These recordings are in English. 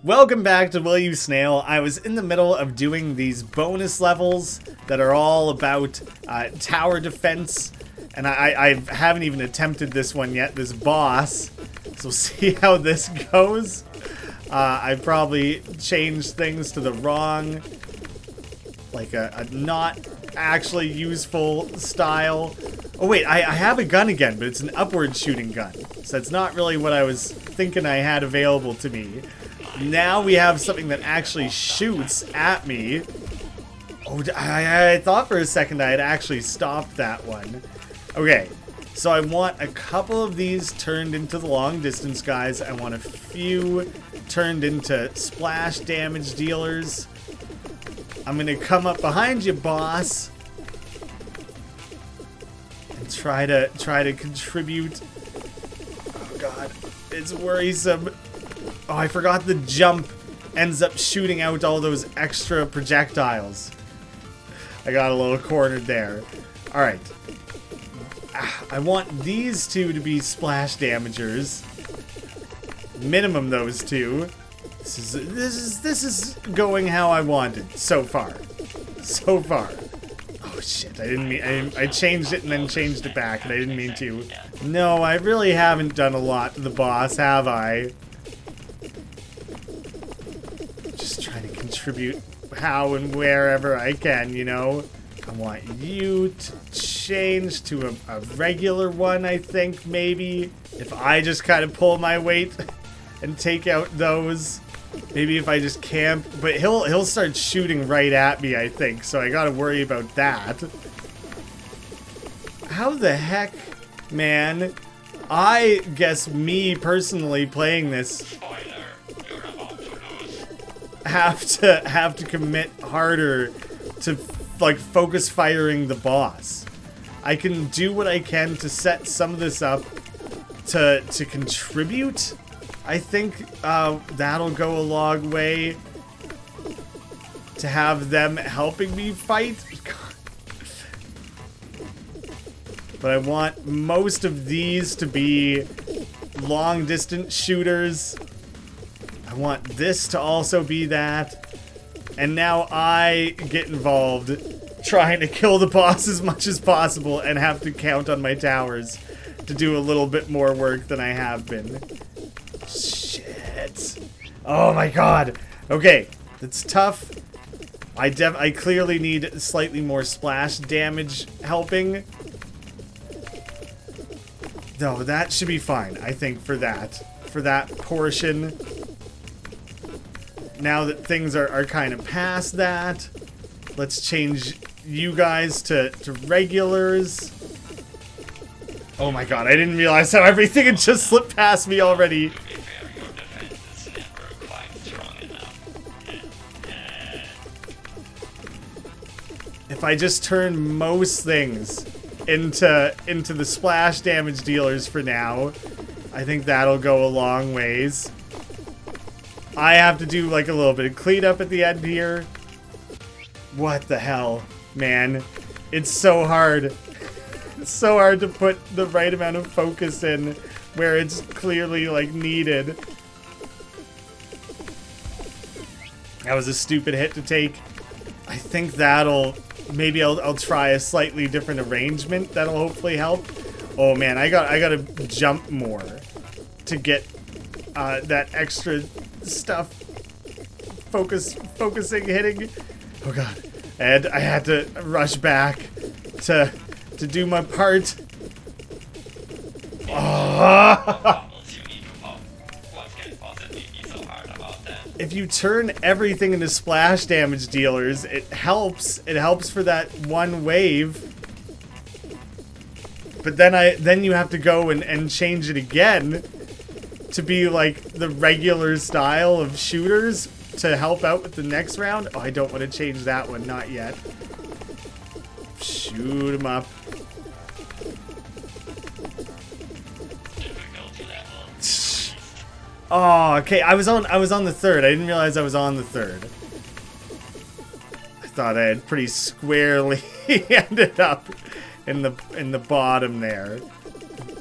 Welcome back to You Snail. I was in the middle of doing these bonus levels that are all about tower defense, and I haven't even attempted this one yet, this boss, so we'll see how this goes. I probably changed things to the wrong, like a not actually useful style. Oh wait, I have a gun again, but it's an upward shooting gun, so that's not really what I was thinking I had available to me. Now we have something that actually shoots at me. Oh, I thought for a second I had actually stopped that one. Okay, so I want a couple of these turned into the long distance guys. I want a few turned into splash damage dealers. I'm gonna come up behind you, boss, and try to contribute. Oh god, it's worrisome. Oh, I forgot the jump ends up shooting out all those extra projectiles. I got a little cornered there. Alright. I want these two to be splash damagers. Minimum those two. This is going how I wanted so far. So far. Oh shit, I didn't mean I changed it and then changed it back, and I didn't mean to. No, I really haven't done a lot to the boss, have I? Trying to contribute how and wherever I can, you know. I want you to change to a regular one, I think, maybe. If I just kind of pull my weight and take out those. Maybe if I just camp. But he'll start shooting right at me, I think. So I gotta worry about that. How the heck, man? I guess me personally playing this have to commit harder to like focus firing the boss. I can do what I can to set some of this up to contribute. I think that'll go a long way to have them helping me fight. But I want most of these to be long distance shooters. I want this to also be that. And now I get involved trying to kill the boss as much as possible and have to count on my towers to do a little bit more work than I have been. Shit. Oh my god. Okay, that's tough. I clearly need slightly more splash damage helping. No, that should be fine, I think, for that portion. Now that things are kind of past that, let's change you guys to regulars. Oh my god, I didn't realize how everything had just slipped past me already. If I just turn most things into the splash damage dealers for now, I think that'll go a long ways. I have to do like a little bit of cleanup at the end here. What the hell, man? It's so hard. It's so hard to put the right amount of focus in where it's clearly like needed. That was a stupid hit to take. I think maybe I'll try a slightly different arrangement that'll hopefully help. Oh man, I gotta jump more to get that extra stuff focusing hitting. Oh god, and I had to rush back to do my part. Oh. If you turn everything into splash damage dealers, it helps for that one wave. But then you have to go and change it again to be like the regular style of shooters to help out with the next round. Oh, I don't want to change that one, not yet. Shoot him up. Oh, okay. I was on the third. I didn't realize I was on the third. I thought I had pretty squarely ended up in the bottom there.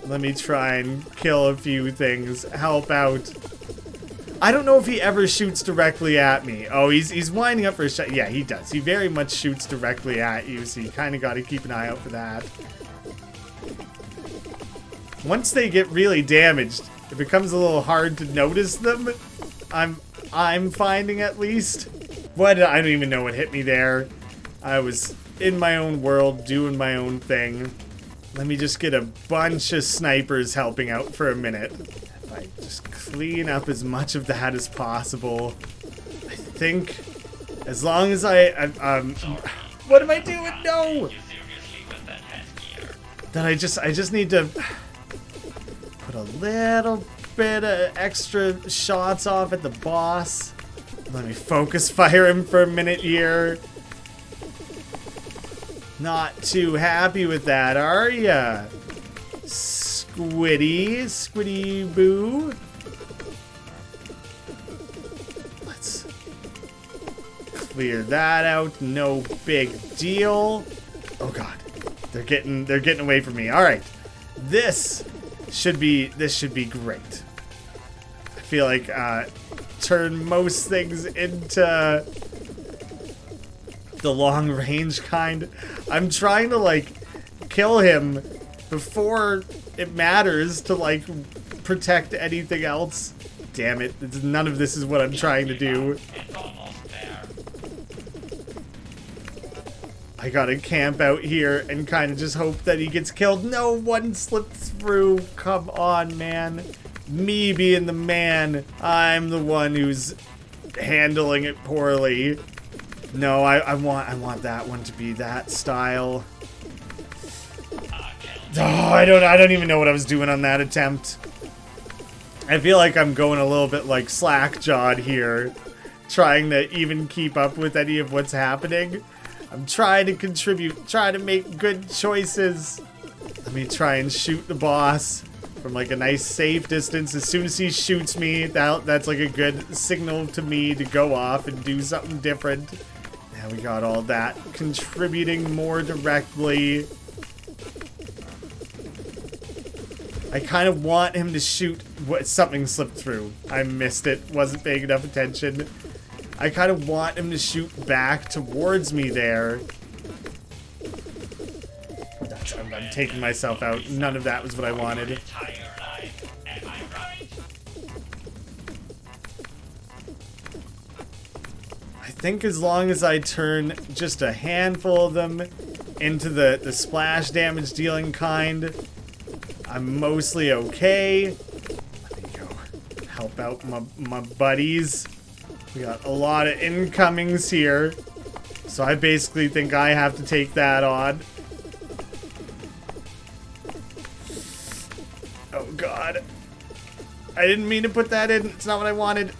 Let me try and kill a few things. Help out. I don't know if he ever shoots directly at me. Oh, he's winding up for a shot. Yeah, he does. He very much shoots directly at you, so you kind of got to keep an eye out for that. Once they get really damaged, it becomes a little hard to notice them. I'm finding, at least. What? I don't even know what hit me there. I was in my own world, doing my own thing. Let me just get a bunch of snipers helping out for a minute. If I just clean up as much of that as possible. I think as long as what am I doing? No! Then I just need to put a little bit of extra shots off at the boss. Let me focus fire him for a minute here. Not too happy with that, are ya? Squiddy boo. Let's clear that out. No big deal. Oh god. They're getting away from me. All right. This should be great. I feel like turn most things into the long range kind. I'm trying to like kill him before it matters to like protect anything else. Damn it. None of this is what I'm trying to do. I gotta camp out here and kind of just hope that he gets killed. No, one slipped through. Come on, man. Me being the man, I'm the one who's handling it poorly. No, I want that one to be that style. Oh, I don't even know what I was doing on that attempt. I feel like I'm going a little bit like slack-jawed here, trying to even keep up with any of what's happening. I'm trying to contribute, trying to make good choices. Let me try and shoot the boss from like a nice safe distance. As soon as he shoots me, that's like a good signal to me to go off and do something different. Now we got all that contributing more directly. I kind of want him to shoot. Something slipped through. I missed it. Wasn't paying enough attention. I kind of want him to shoot back towards me there. I'm taking myself out. None of that was what I wanted. I think as long as I turn just a handful of them into the splash damage dealing kind, I'm mostly okay. Let me go help out my buddies. We got a lot of incomings here, so I basically think I have to take that on. Oh god. I didn't mean to put that in. It's not what I wanted.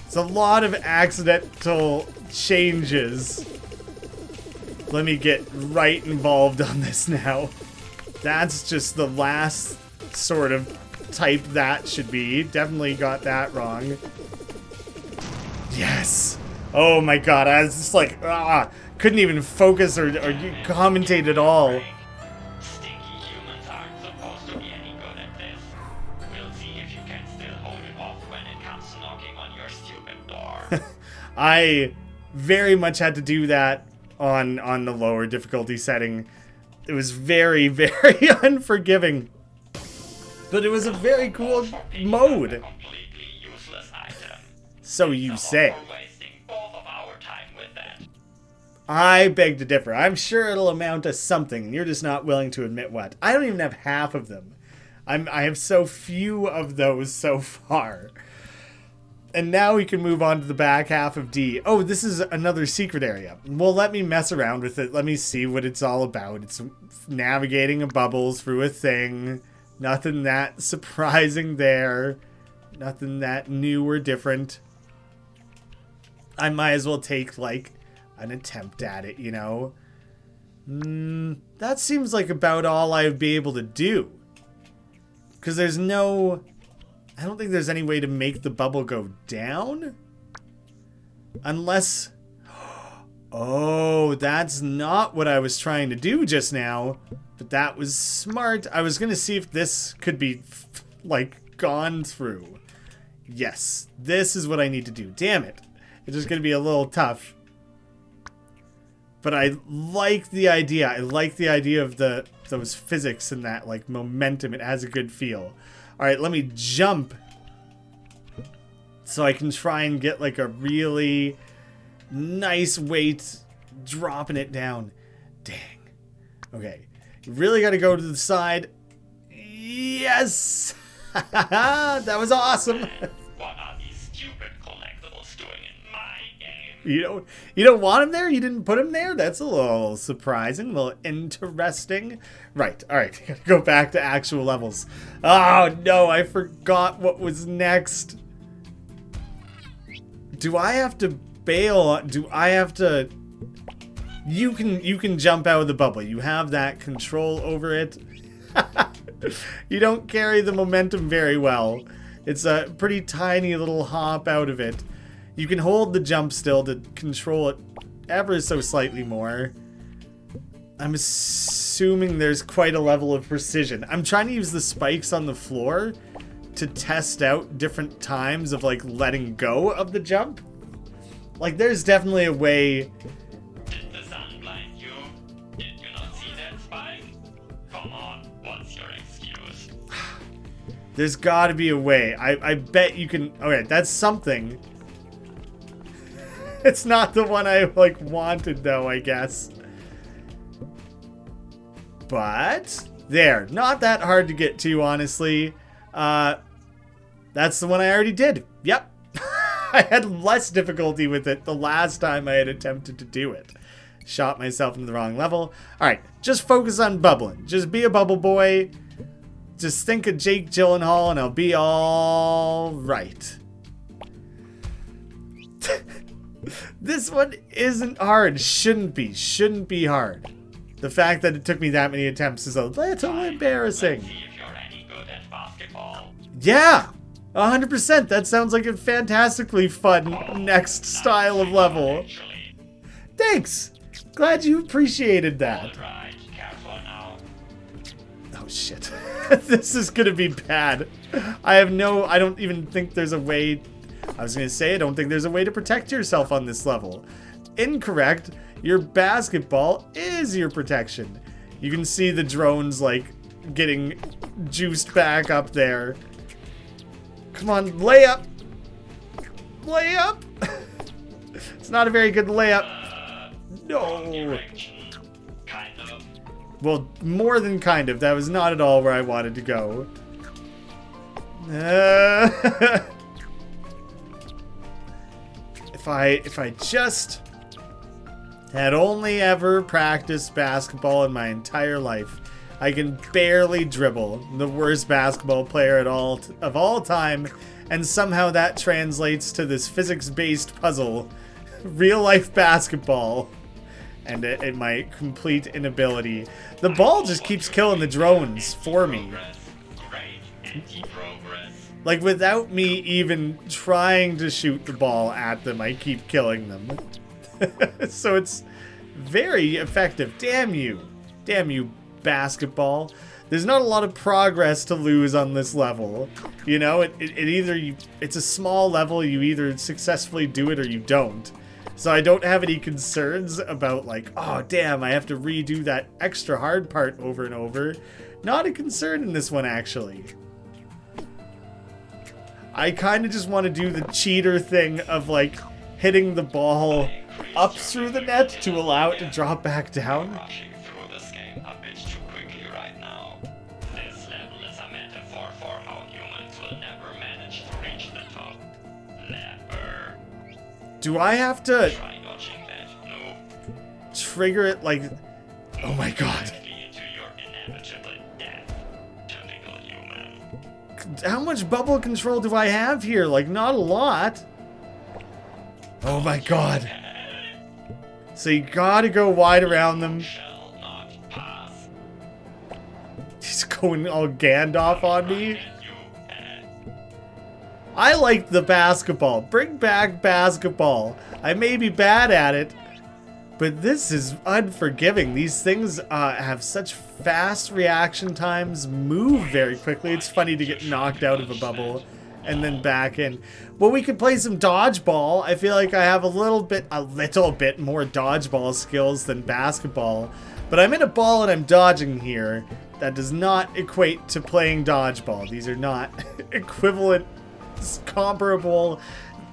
It's a lot of accidental changes. Let me get right involved on this now. That's just the last sort of type that should be. Definitely got that wrong. Yes. Oh my god, I was just like, couldn't even focus or commentate at all. Stinky humans aren't supposed to be any good at this. We'll see if you can still hold it off when it comes knocking on your stupid door. I very much had to do that on the lower difficulty setting. It was very, very unforgiving. But it was a very cool mode. So you say. I beg to differ. I'm sure it'll amount to something, and you're just not willing to admit what. I don't even have half of them. I have so few of those so far. And now we can move on to the back half of D. Oh, this is another secret area. Well, let me mess around with it. Let me see what it's all about. It's navigating a bubble through a thing. Nothing that surprising there. Nothing that new or different. I might as well take, like, an attempt at it, you know? That seems like about all I'd be able to do. Because there's no... I don't think there's any way to make the bubble go down. Unless... Oh, that's not what I was trying to do just now. But that was smart. I was going to see if this could be, like, gone through. Yes, this is what I need to do. Damn it. It's just going to be a little tough. But I like the idea. I like the idea of those physics and that, like, momentum. It has a good feel. Alright, let me jump. So I can try and get, like, a really nice weight dropping it down. Dang. Okay. You really got to go to the side. Yes! That was awesome. What are these stupid collectibles doing in my game? You don't want him there? You didn't put him there? That's a little surprising, a little interesting. Right, alright, gotta go back to actual levels. Oh no, I forgot what was next. Do I have to bail? Do I have to... You can jump out of the bubble. You have that control over it. You don't carry the momentum very well. It's a pretty tiny little hop out of it. You can hold the jump still to control it ever so slightly more. I'm assuming there's quite a level of precision. I'm trying to use the spikes on the floor to test out different times of, like, letting go of the jump. Like, there's definitely a way... Did the sun blind you? Did you not see that spike? Come on, what's your excuse? There's gotta be a way. I bet you can... Okay, that's something. It's not the one I, like, wanted, though, I guess. But... There. Not that hard to get to, honestly. That's the one I already did. Yep. I had less difficulty with it the last time I had attempted to do it. Shot myself into the wrong level. Alright, just focus on bubbling. Just be a bubble boy. Just think of Jake Gyllenhaal and I'll be all right. This one isn't hard. Shouldn't be. Shouldn't be hard. The fact that it took me that many attempts is a little embarrassing. Let's see if you're any good at basketball. Yeah! 100%. That sounds like a fantastically fun next style of level. Actually, Thanks! Glad you appreciated that. alright, careful now. Oh shit. This is gonna be bad. I don't even think there's a way... I was gonna say, I don't think there's a way to protect yourself on this level. Incorrect. Your basketball is your protection. You can see the drones, like, getting juiced back up there. Come on, layup! Layup! It's not a very good layup. Wrong No. direction. Kind of. Well, more than kind of. That was not at all where I wanted to go. If I just had only ever practiced basketball in my entire life, I can barely dribble. I'm the worst basketball player of all time, and somehow that translates to this physics-based puzzle, real-life basketball, and my complete inability. The ball just keeps killing the drones for me. Great anti-progress. Like, without me even trying to shoot the ball at them, I keep killing them. So it's very effective. Damn you. Damn you, basketball. There's not a lot of progress to lose on this level. You know, it's a small level, you either successfully do it or you don't. So I don't have any concerns about, like, oh damn, I have to redo that extra hard part over and over. Not a concern in this one, actually. I kind of just want to do the cheater thing of, like, hitting the ball up through the net to allow it to drop back down. Rushing through this game a bit too quickly right now. This level is a metaphor for how humans will never manage to reach the top. Never. Do I have to Try dodging that. No. trigger it like... Oh my god. Directly into your inevitable death. Typical human. How much bubble control do I have here? Like, not a lot. Oh my god. So you gotta go wide around them. Shall not pass. He's going all Gandalf on me. Get you. I like the basketball. Bring back basketball. I may be bad at it, but this is unforgiving. These things have such fast reaction times, move very quickly. It's funny to get knocked out of a bubble and then back in. Well, we could play some dodgeball. I feel like I have a little bit more dodgeball skills than basketball. But I'm in a ball and I'm dodging here. That does not equate to playing dodgeball. These are not equivalent, comparable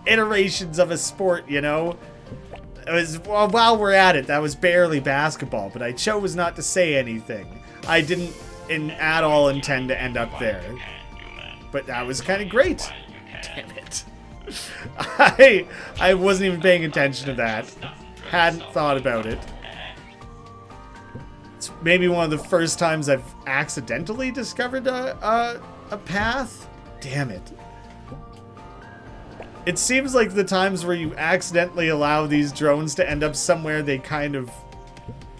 iterations of a sport, you know? It was, well, while we're at it, that was barely basketball, but I chose not to say anything. I didn't at all intend to end up there. But that was kind of great. Damn it. I wasn't even paying attention to that. Hadn't thought about it. It's maybe one of the first times I've accidentally discovered a path. Damn it. It seems like the times where you accidentally allow these drones to end up somewhere they kind of...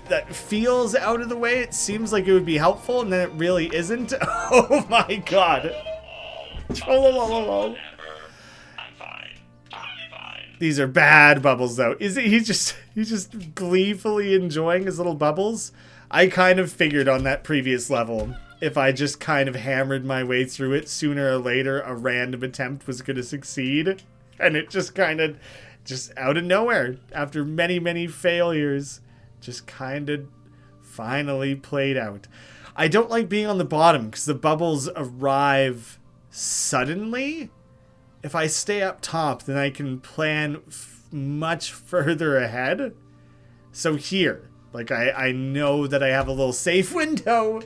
that feels out of the way. It seems like it would be helpful, and then it really isn't. Oh my god. These are bad bubbles, though. He's just gleefully enjoying his little bubbles? I kind of figured on that previous level, if I just kind of hammered my way through it, sooner or later a random attempt was going to succeed. And it just kind of, just out of nowhere, after many, many failures, just kind of finally played out. I don't like being on the bottom because the bubbles arrive suddenly. If I stay up top, then I can plan much further ahead. So here, like I know that I have a little safe window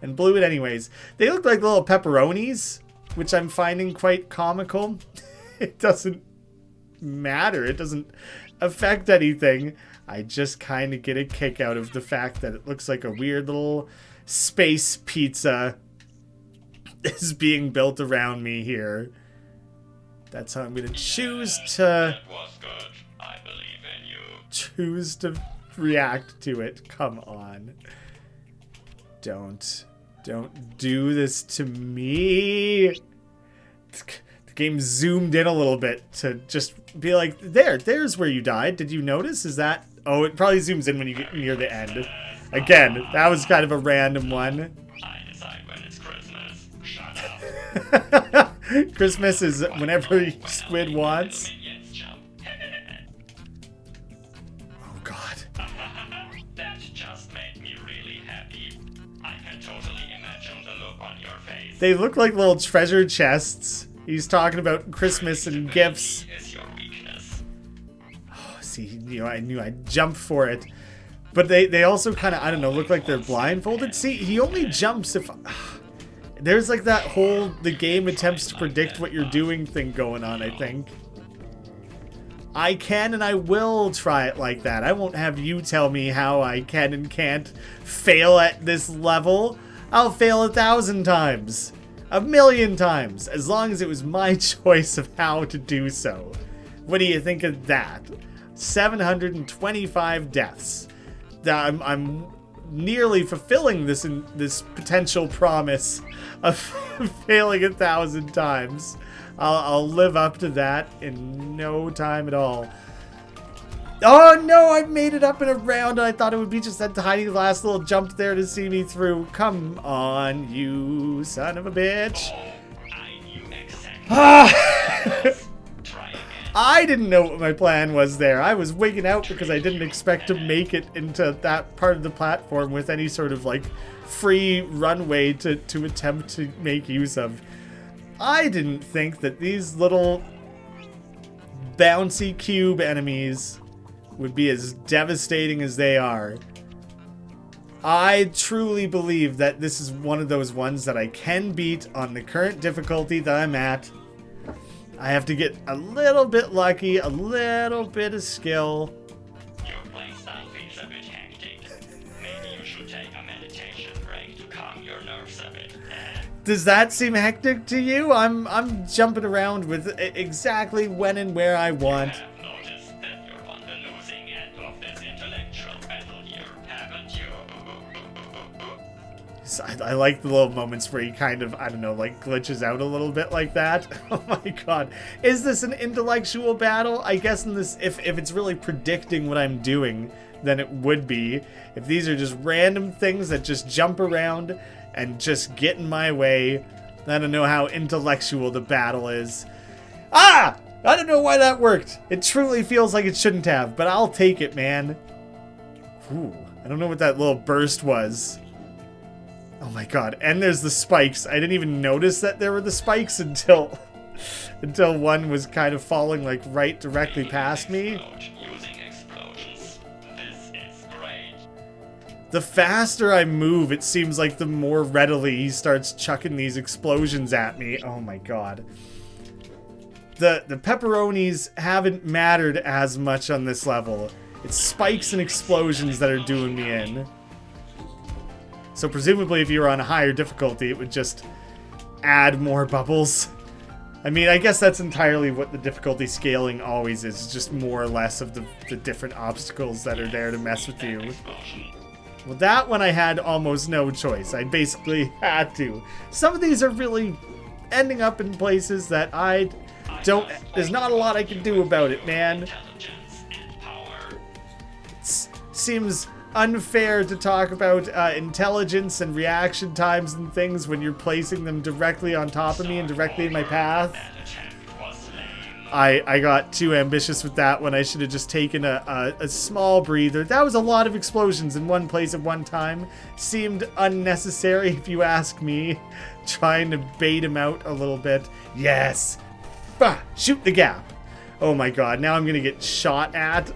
and blew it anyways. They look like little pepperonis, which I'm finding quite comical. It doesn't matter. It doesn't affect anything. I just kind of get a kick out of the fact that it looks like a weird little space pizza is being built around me here. That's how I'm going to choose to... That was good. I believe in you. Choose to react to it. Come on. Don't do this to me. The game zoomed in a little bit to just be like, there's where you died. Did you notice? Is that... Oh, it probably zooms in when you get near the end. Again, that was kind of a random one. I decide when it's Christmas. Shut up. Christmas is whenever Squid wants. Oh, God. That just made me really happy. I can totally imagine the look on your face. They look like little treasure chests. He's talking about Christmas and gifts. Is your weakness. Oh, see, you know, I knew I'd jump for it. But they also kind of, I don't know, look like they're blindfolded. See, he only jumps if... There's like that whole, the game attempts to predict what you're doing thing going on, I think. I can and I will try it like that. I won't have you tell me how I can and can't fail at this level. I'll fail 1,000 times. 1,000,000 times. As long as it was my choice of how to do so. What do you think of that? 725 deaths. I'm nearly fulfilling this potential promise of failing 1,000 times. I'll live up to that in no time at all. Oh no, I made it up in a round. I thought it would be just that tiny last little jump there to see me through. Come on, you son of a bitch. I knew exactly. Try again. I didn't know what my plan was there. I was wigging out because I didn't expect to make it into that part of the platform with any sort of like free runway to attempt to make use of. I didn't think that these little bouncy cube enemies would be as devastating as they are. I truly believe that this is one of those ones that I can beat on the current difficulty that I'm at. I have to get a little bit lucky, a little bit of skill. Your playstyle feels a bit hectic. Maybe you should take a meditation break to calm your nerves a bit. Does that seem hectic to you? I'm jumping around with exactly when and where I want. I've noticed that you're on the losing end of this intellectual battle here, haven't you? I like the little moments where he kind of, I don't know, like glitches out a little bit like that. Oh my god. Is this an intellectual battle? I guess in this, if it's really predicting what I'm doing, then it would be. If these are just random things that just jump around and just get in my way, I don't know how intellectual the battle is. Ah! I don't know why that worked. It truly feels like it shouldn't have, but I'll take it, man. Ooh, I don't know what that little burst was. Oh my god, and there's the spikes. I didn't even notice that there were the spikes until one was kind of falling like right directly past me. Using explosions. This is great. The faster I move, it seems like the more readily he starts chucking these explosions at me. Oh my god. The pepperonis haven't mattered as much on this level. It's spikes and explosions that are doing me in. So presumably if you were on a higher difficulty, it would just add more bubbles. I mean, I guess that's entirely what the difficulty scaling always is. Just more or less of the different obstacles that are there to mess with you. Well, that one I had almost no choice. I basically had to. Some of these are really ending up in places that I don't... There's not a lot I can do about it, man. It seems unfair to talk about intelligence and reaction times and things when you're placing them directly on top of me and directly in my path. I got too ambitious with that when I should have just taken a small breather. That was a lot of explosions in one place at one time. Seemed unnecessary if you ask me. Trying to bait him out a little bit. Yes! Bah! Shoot the gap! Oh my god, now I'm gonna get shot at.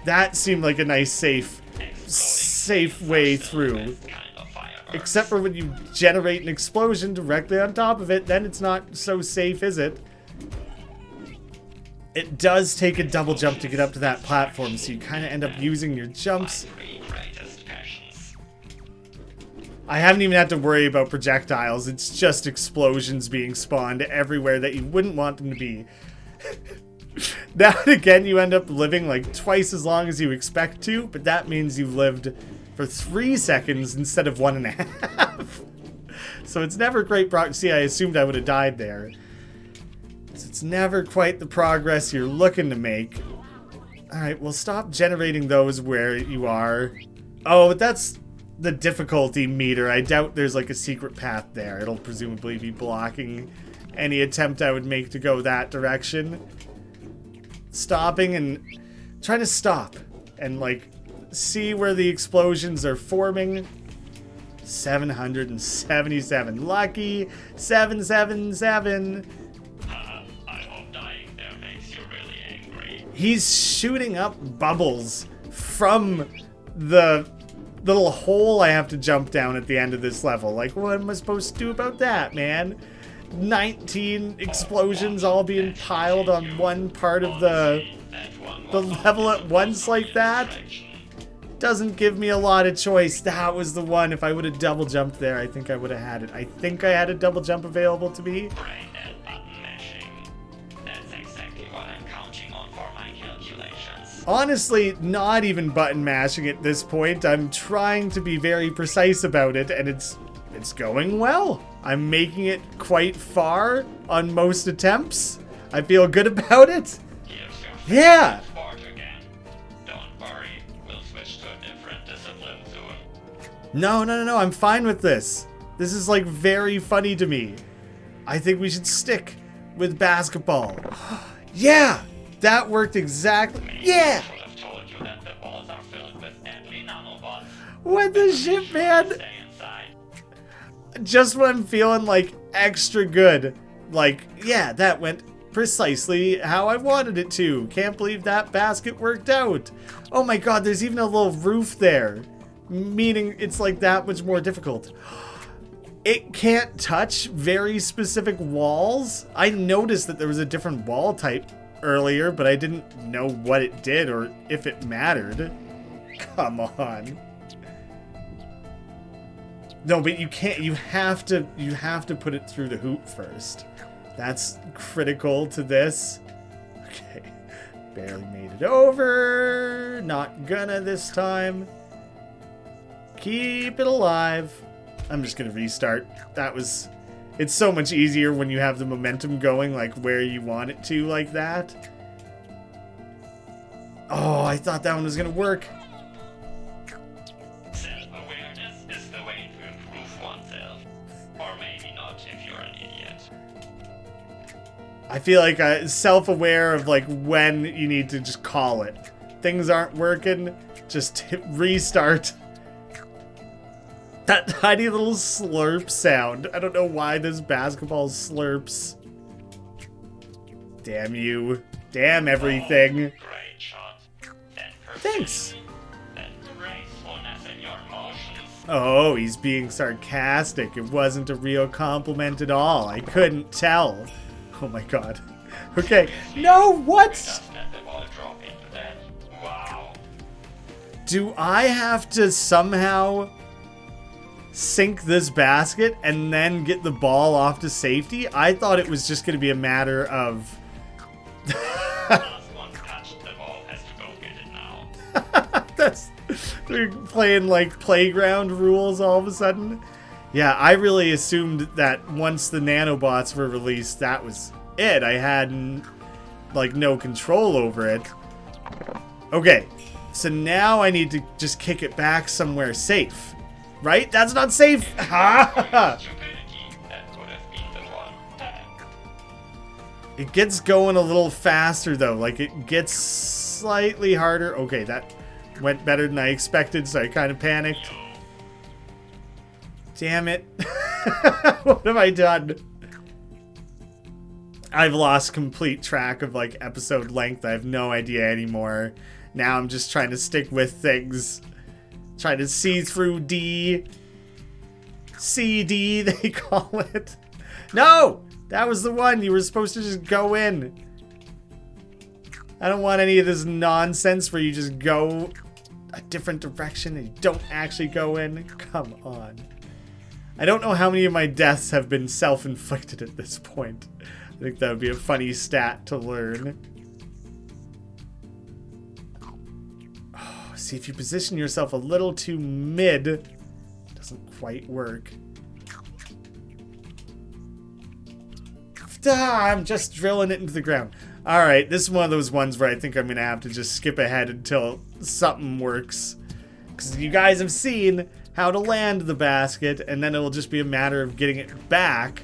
That seemed like a nice safe way through. Except for when you generate an explosion directly on top of it, then it's not so safe, is it? It does take a double jump to get up to that platform, so you kind of end up using your jumps. I haven't even had to worry about projectiles. It's just explosions being spawned everywhere that you wouldn't want them to be. Now and again, you end up living like twice as long as you expect to, but that means you've lived for 3 seconds instead of 1.5. So it's never great See, I assumed I would have died there. So it's never quite the progress you're looking to make. Alright, well stop generating those where you are. Oh, but that's the difficulty meter. I doubt there's like a secret path there. It'll presumably be blocking any attempt I would make to go that direction. Stopping and trying to stop and like see where the explosions are forming. 777. Lucky 777. I hope dying there makes you really angry. He's shooting up bubbles from the little hole I have to jump down at the end of this level. Like, what am I supposed to do about that, man? 19 explosions all being piled on one part of the level at once like that doesn't give me a lot of choice. That was the one. If I would have double jumped there, I think I would have had it. I think I had a double jump available to me. That's exactly what I'm counting on for my calculations. Honestly, not even button mashing at this point. I'm trying to be very precise about it, and it's going well. I'm making it quite far on most attempts. I feel good about it. Yeah. Don't worry, we'll switch to a different discipline soon. No. I'm fine with this. This is like very funny to me. I think we should stick with basketball. Yeah, that worked exactly. Yeah. I should have told you that the balls are filled with deadly nanobots. What the shit, man? Stay inside. Just when I'm feeling like extra good. Like, yeah, that went precisely how I wanted it to. Can't believe that basket worked out. Oh my god, there's even a little roof there. Meaning it's like that much more difficult. It can't touch very specific walls. I noticed that there was a different wall type earlier, but I didn't know what it did or if it mattered. Come on. No, but you can't. You have to put it through the hoop first. That's critical to this. Okay. Barely made it over. Not gonna this time. Keep it alive. I'm just gonna restart. It's so much easier when you have the momentum going like where you want it to like that. Oh, I thought that one was gonna work. Self-awareness is the way to improve oneself. Or maybe not if you're an idiot. I feel like I'm self-aware of like when you need to just call it. Things aren't working, just hit restart. That tiny little slurp sound. I don't know why this basketball slurps. Damn you. Damn everything. Oh, great shot. Then Thanks. Then gracefulness in your motions. Oh, he's being sarcastic. It wasn't a real compliment at all. I couldn't tell. Oh my god. Okay. No, what? Just let the ball drop into that. Wow. Do I have to somehow sink this basket and then get the ball off to safety? I thought it was just going to be a matter of... Last one touched the ball has to go get it now. We're playing like playground rules all of a sudden. Yeah, I really assumed that once the nanobots were released, that was it. I had like no control over it. Okay, so now I need to just kick it back somewhere safe. Right? That's not safe. Ha! Stupidity. That would have been the one. It gets going a little faster though. Like it gets slightly harder. Okay, that went better than I expected, so I kind of panicked. Damn it. What have I done? I've lost complete track of like episode length. I have no idea anymore. Now I'm just trying to stick with things. Trying to see through D. CD, they call it. No! That was the one. You were supposed to just go in. I don't want any of this nonsense where you just go a different direction and you don't actually go in. Come on. I don't know how many of my deaths have been self-inflicted at this point. I think that would be a funny stat to learn. Oh, see, if you position yourself a little too mid, it doesn't quite work. Ah, I'm just drilling it into the ground. Alright, this is one of those ones where I think I'm going to have to just skip ahead until something works. Because you guys have seen how to land the basket, and then it'll just be a matter of getting it back,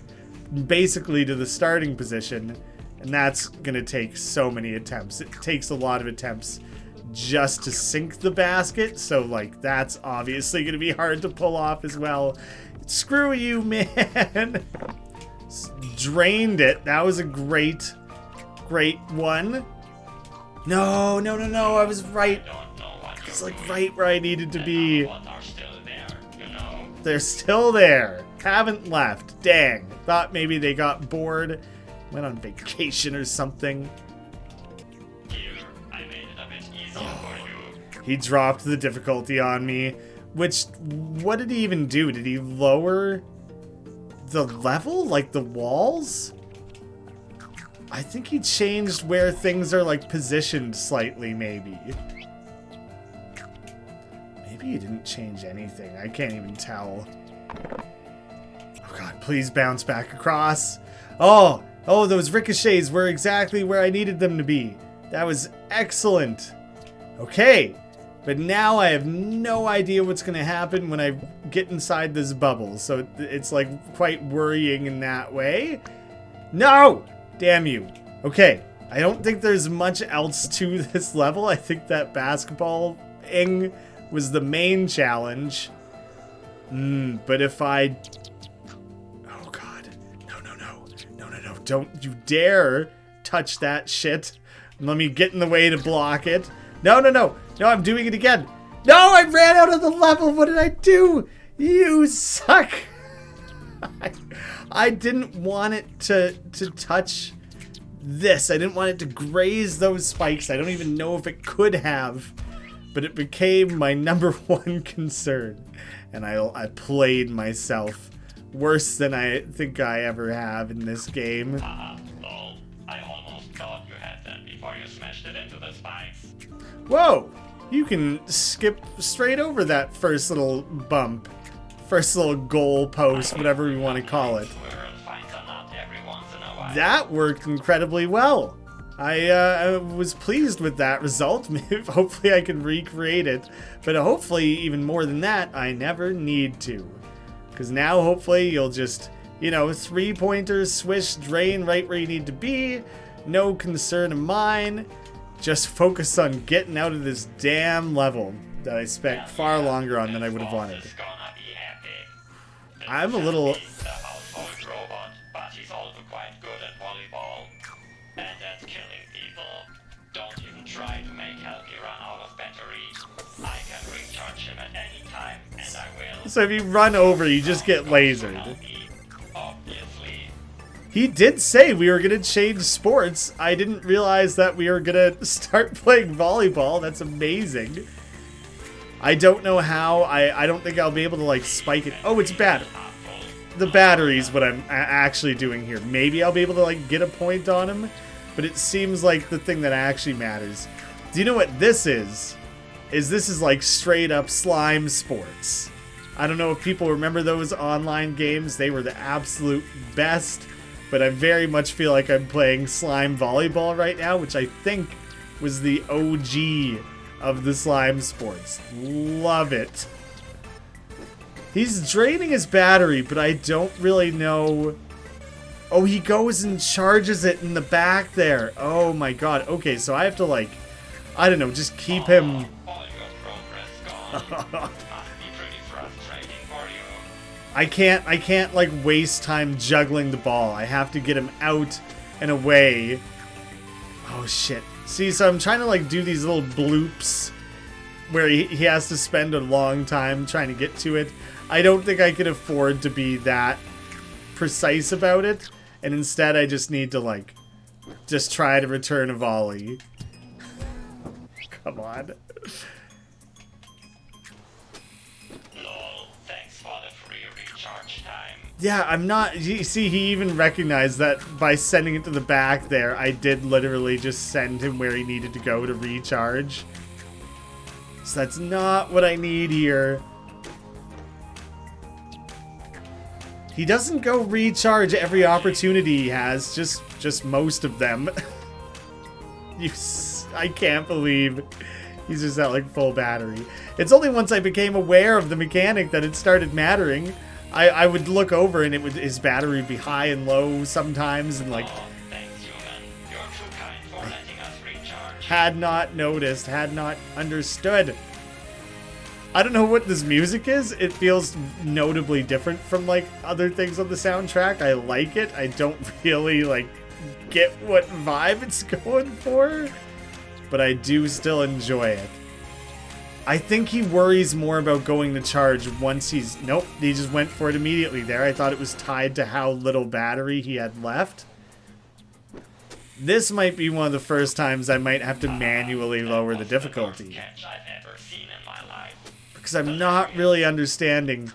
basically to the starting position. And that's going to take so many attempts. It takes a lot of attempts just to sink the basket, so like that's obviously going to be hard to pull off as well. Screw you, man. Drained it. That was a great one. No, I was right. It's like right where I needed to be. They're still there. Haven't left. Dang. Thought maybe they got bored. Went on vacation or something. He dropped the difficulty on me. Which, what did he even do? Did he lower the level? Like the walls? I think he changed where things are like positioned slightly, maybe. Maybe he didn't change anything. I can't even tell. Oh god, please bounce back across. Oh, those ricochets were exactly where I needed them to be. That was excellent. Okay, but now I have no idea what's going to happen when I get inside this bubble. So it's like quite worrying in that way. No! Damn you. Okay, I don't think there's much else to this level. I think that basketball-ing was the main challenge. But if I... Oh god. No. Don't you dare touch that shit. Let me get in the way to block it. No, I'm doing it again. No, I ran out of the level. What did I do? You suck. I didn't want it to touch this. I didn't want it to graze those spikes. I don't even know if it could have, but it became my number one concern. And I played myself worse than I think I ever have in this game. Lol. I almost thought you had that before you smashed it into the spikes. Whoa! You can skip straight over that first little bump. First little goal post, whatever we want to call it. That worked incredibly well. I was pleased with that result. Hopefully I can recreate it. But hopefully, even more than that, I never need to. Because now, hopefully, you'll just, you know, three-pointers, swish, drain right where you need to be. No concern of mine. Just focus on getting out of this damn level that I spent far longer on than I would have wanted. I'm a little... Try to make Helgi run out of battery. I can recharge him at any time, and I will. So if you run over, you just get lasered. Obviously. He did say we were going to change sports. I didn't realize that we were going to start playing volleyball. That's amazing. I don't know how. I don't think I'll be able to, like, spike it. Oh, it's bad. The battery's what I'm actually doing here. Maybe I'll be able to, like, get a point on him. But it seems like the thing that actually matters. Do you know what this is? This is like straight up slime sports. I don't know if people remember those online games. They were the absolute best. But I very much feel like I'm playing slime volleyball right now, which I think was the OG of the slime sports. Love it. He's draining his battery, but I don't really know... Oh, he goes and charges it in the back there. Oh my god. Okay, so I have to, like, I don't know, just keep him... I can't, like, waste time juggling the ball. I have to get him out and away. Oh, shit. See, so I'm trying to, like, do these little bloops where he has to spend a long time trying to get to it. I don't think I can afford to be that precise about it. And instead, I just need to, like, just try to return a volley. Come on. Lol, thanks for the free recharge time. Yeah, I'm not... You see, he even recognized that by sending it to the back there, I did literally just send him where he needed to go to recharge. So that's not what I need here. He doesn't go recharge every opportunity he has, just most of them. I can't believe he's just at like full battery. It's only once I became aware of the mechanic that it started mattering. I would look over and his battery would be high and low sometimes, and like... Oh, thanks, human. You're too kind for letting us recharge. Had not noticed, had not understood. I don't know what this music is. It feels notably different from, like, other things on the soundtrack. I like it. I don't really, like, get what vibe it's going for. But I do still enjoy it. I think he worries more about going to charge once he's... Nope, he just went for it immediately there. I thought it was tied to how little battery he had left. This might be one of the first times I might have to manually lower the difficulty. Because I'm not really understanding.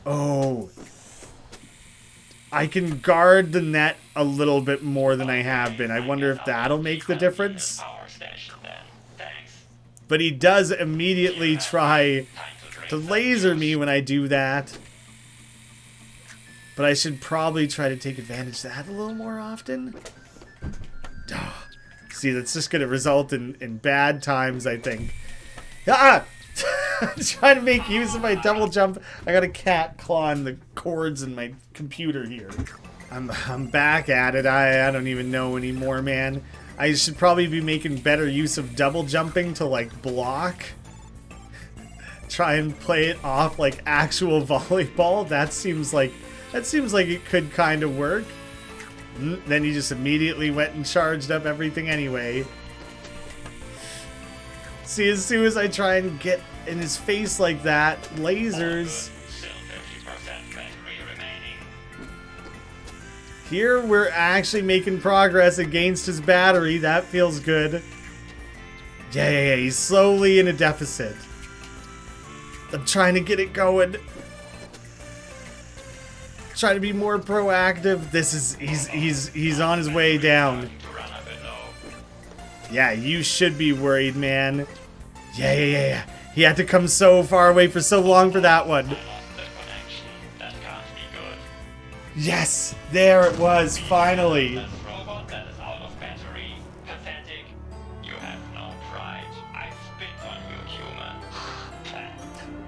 Oh. I can guard the net a little bit more than I have been. I wonder if that'll make the difference. But he does immediately try to laser me when I do that. But I should probably try to take advantage of that a little more often. See, that's just going to result in bad times, I think. Ah! I'm trying to make use of my double jump. I got a cat clawing the cords in my computer here. I'm back at it. I don't even know anymore, man. I should probably be making better use of double jumping to, like, block. Try and play it off like actual volleyball. That seems like it could kind of work. Then he just immediately went and charged up everything anyway. See, as soon as I try and get in his face like that, lasers. Here we're actually making progress against his battery. That feels good. Yeah, he's slowly in a deficit. I'm trying to get it going. Trying to be more proactive. He's on his way down. Yeah, you should be worried, man. Yeah. He had to come so far away for so long for that one. I lost the connection. That can't be good. Yes, there it was, finally. This robot that is out of battery. Pathetic. You have no pride. I spit on you, human.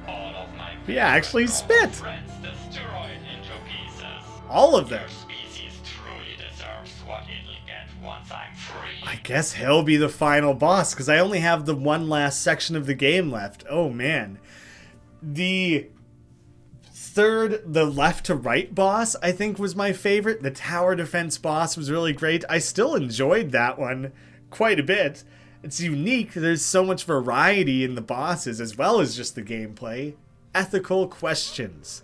All of my Yeah, actually spit. friends destroyed into pieces. All of them. Your species truly deserves what it'll get once I'm free. I guess he'll be the final boss, because I only have the one last section of the game left. Oh, man. The left to right boss, I think, was my favorite. The tower defense boss was really great. I still enjoyed that one quite a bit. It's unique. There's so much variety in the bosses, as well as just the gameplay. Ethical questions.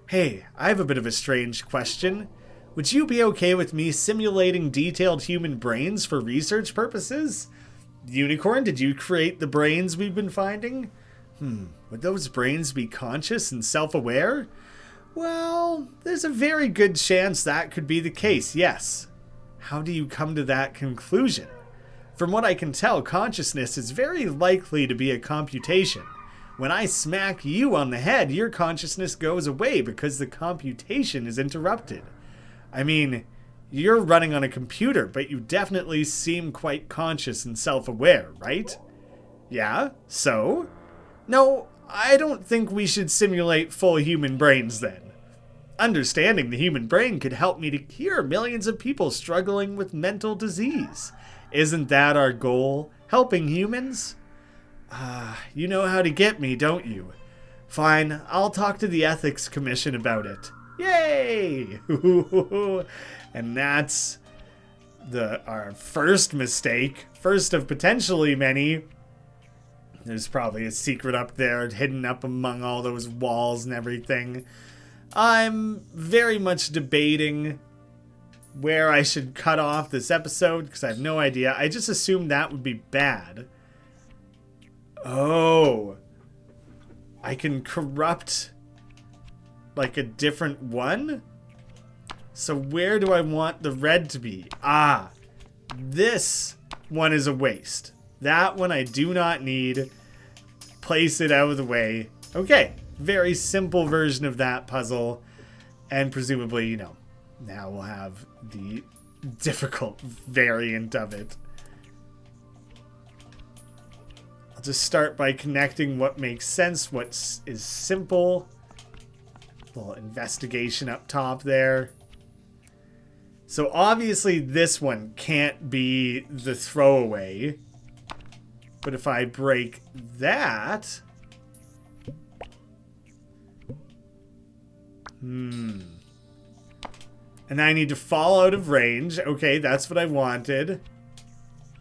Hey, I have a bit of a strange question. Would you be okay with me simulating detailed human brains for research purposes? Unicorn, did you create the brains we've been finding? Would those brains be conscious and self-aware? Well, there's a very good chance that could be the case, yes. How do you come to that conclusion? From what I can tell, consciousness is very likely to be a computation. When I smack you on the head, your consciousness goes away because the computation is interrupted. I mean, you're running on a computer, but you definitely seem quite conscious and self-aware, right? Yeah, so? No, I don't think we should simulate full human brains then. Understanding the human brain could help me to cure millions of people struggling with mental disease. Isn't that our goal? Helping humans? You know how to get me, don't you? Fine, I'll talk to the Ethics Commission about it. Yay! And that's our first mistake. First of potentially many. There's probably a secret up there, hidden up among all those walls and everything. I'm very much debating where I should cut off this episode, because I have no idea. I just assumed that would be bad. Oh. I can corrupt like a different one? So where do I want the red to be? This one is a waste. That one I do not need. Place it out of the way. Okay, very simple version of that puzzle. And presumably, now we'll have the difficult variant of it. I'll just start by connecting what makes sense, what is simple. Little investigation up top there. So obviously this one can't be the throwaway. But if I break that... And I need to fall out of range. Okay, that's what I wanted.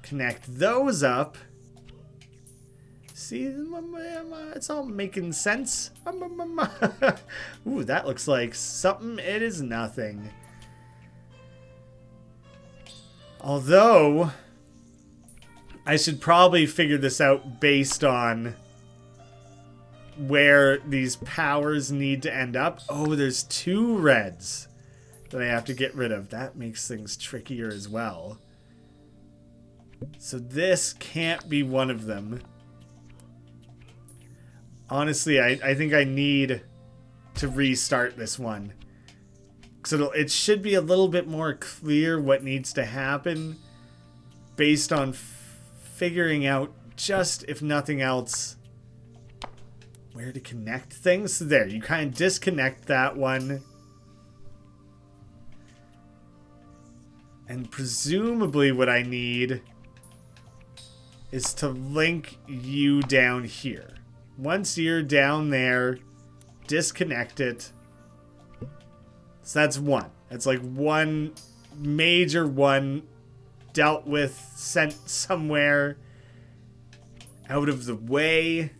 Connect those up. See, it's all making sense. Ooh, that looks like something. It is nothing. Although, I should probably figure this out based on where these powers need to end up. Oh, there's 2 reds that I have to get rid of. That makes things trickier as well. So this can't be one of them. Honestly, I think I need to restart this one. So it should be a little bit more clear what needs to happen based on figuring out, just if nothing else, where to connect things. So there, you kind of disconnect that one. And presumably what I need is to link you down here. Once you're down there, disconnect it. So that's one. That's like one major one dealt with, sent somewhere out of the way.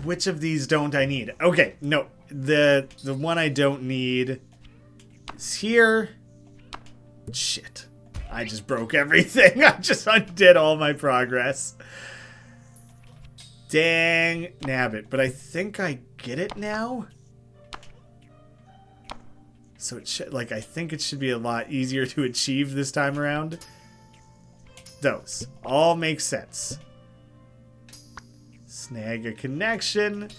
Which of these don't I need? Okay, no. The one I don't need is here. Shit. I just broke everything. I just undid all my progress. Dang nabbit. But I think I get it now. So it should, I think it should be a lot easier to achieve this time around. Those. All make sense. Snag a connection.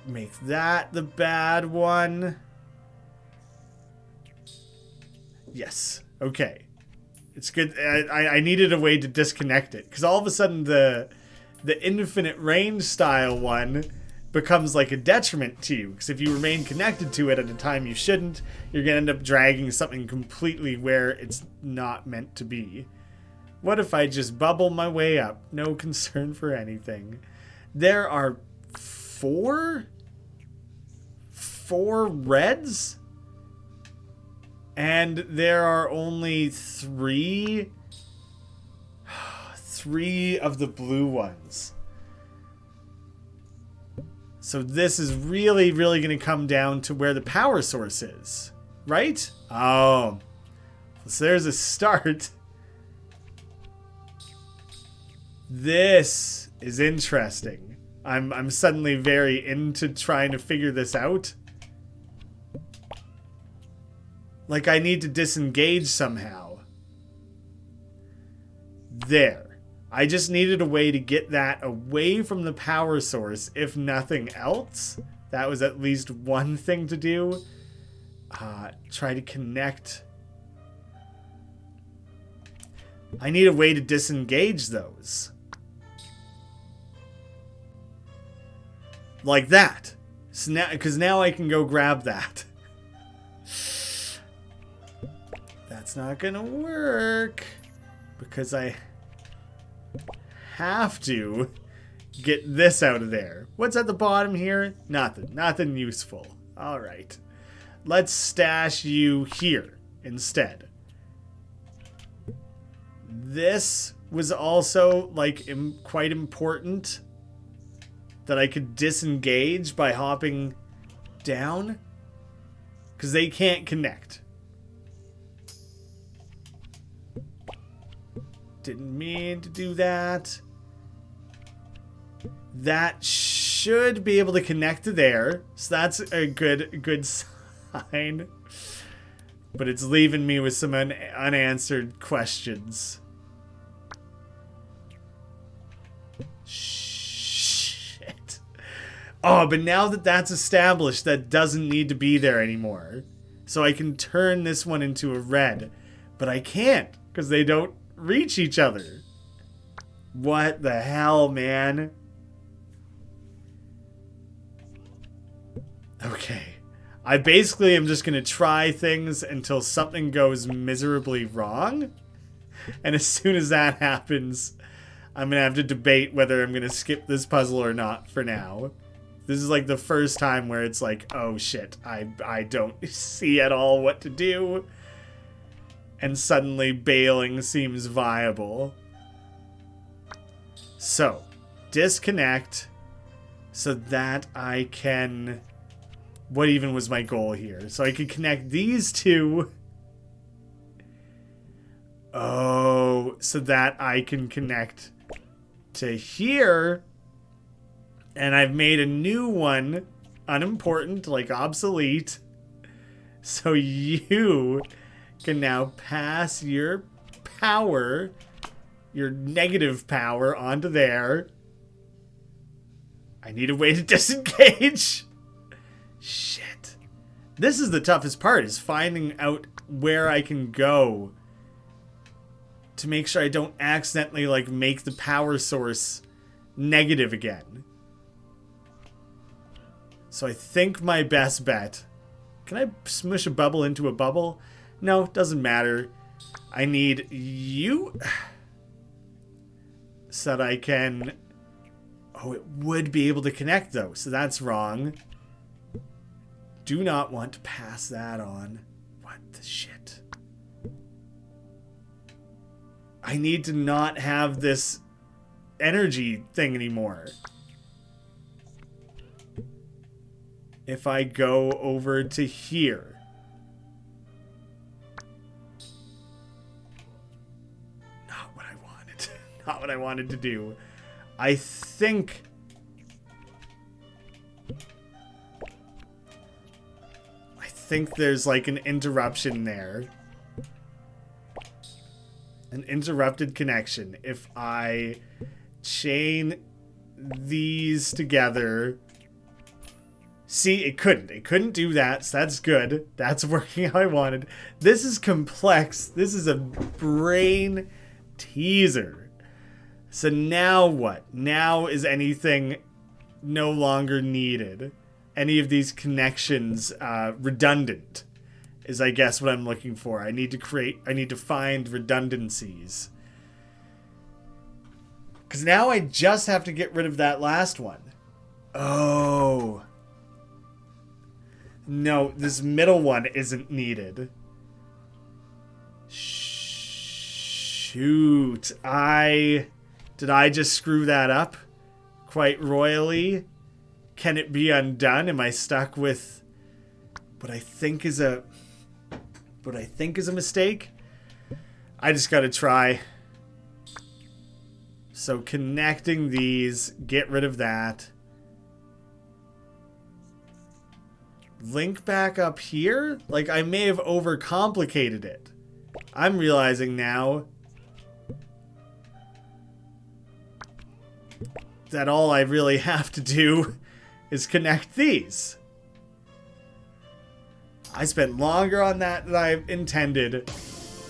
Make that the bad one. Yes. Okay. It's good. I needed a way to disconnect it. Because all of a sudden the infinite range style one becomes like a detriment to you. Because if you remain connected to it at a time you shouldn't, you're going to end up dragging something completely where it's not meant to be. What if I just bubble my way up? No concern for anything. There are four reds? And there are only three of the blue ones. So this is really, really going to come down to where the power source is. Right? Oh. So there's a start. This is interesting. I'm suddenly very into trying to figure this out. Like I need to disengage somehow. There. I just needed a way to get that away from the power source, if nothing else. That was at least one thing to do. Try to connect. I need a way to disengage those. Like that. So now, because now I can go grab that. That's not gonna work. Because I have to get this out of there. What's at the bottom here? Nothing. Nothing useful. Alright. Let's stash you here instead. This was also, like, quite important. That I could disengage by hopping down. Because they can't connect. Didn't mean to do that. That should be able to connect to there. So that's a good sign. But it's leaving me with some unanswered questions. Shit. Oh, but now that that's established, that doesn't need to be there anymore. So I can turn this one into a red. But I can't, because they don't reach each other. What the hell, man? Okay. I basically am just going to try things until something goes miserably wrong. And as soon as that happens, I'm going to have to debate whether I'm going to skip this puzzle or not for now. This is like the first time where it's like, oh shit, I don't see at all what to do. And suddenly bailing seems viable. So, disconnect so that I can... What even was my goal here? So I could connect these two. Oh, so that I can connect to here. And I've made a new one, unimportant, like obsolete. So you can now pass your power, your negative power, onto there. I need a way to disengage. Shit. This is the toughest part, is finding out where I can go to make sure I don't accidentally, like, make the power source negative again. So I think my best bet... Can I smush a bubble into a bubble? No, doesn't matter. I need you so that I can... Oh, it would be able to connect, though, so that's wrong. Do not want to pass that on. What the shit? I need to not have this energy thing anymore. If I go over to here... Not what I wanted to do. I think... there's like an interruption there. An interrupted connection. If I chain these together... See, it couldn't. It couldn't do that, so that's good. That's working how I wanted. This is complex. This is a brain teaser. So now what? Now is anything no longer needed? Any of these connections redundant is, I guess, what I'm looking for. I need to find redundancies. Because now I just have to get rid of that last one. Oh... No, this middle one isn't needed. Shoot. Did I just screw that up quite royally? Can it be undone? Am I stuck with what I think is a mistake? I just gotta try. So connecting these, get rid of that. Link back up here? Like, I may have overcomplicated it. I'm realizing now that all I really have to do is connect these. I spent longer on that than I intended,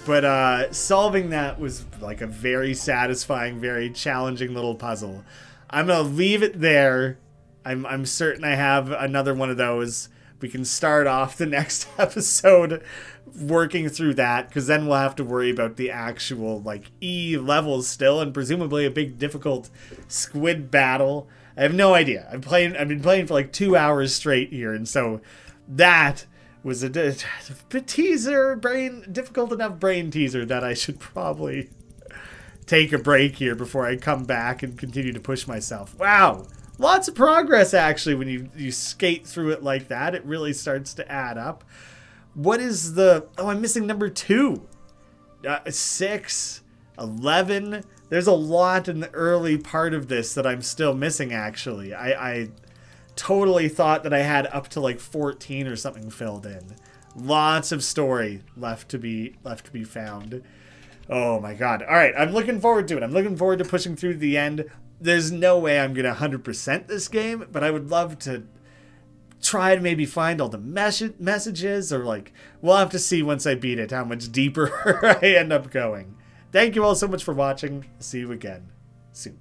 but solving that was like a very satisfying, very challenging little puzzle. I'm gonna leave it there. I'm certain I have another one of those. We can start off the next episode working through that, because then we'll have to worry about the actual, like, E levels still, and presumably a big, difficult squid battle. I have no idea. I've been playing for like 2 hours straight here, and so that was a difficult enough brain teaser that I should probably take a break here before I come back and continue to push myself. Wow! Lots of progress, actually, when you skate through it like that. It really starts to add up. What is the... Oh, I'm missing number 2. 6, 11. There's a lot in the early part of this that I'm still missing, actually. I totally thought that I had up to like 14 or something filled in. Lots of story left to be found. Oh my god. All right, I'm looking forward to it. I'm looking forward to pushing through to the end. There's no way I'm going to 100% this game, but I would love to try to maybe find all the messages, or like, we'll have to see once I beat it how much deeper I end up going. Thank you all so much for watching. See you again soon.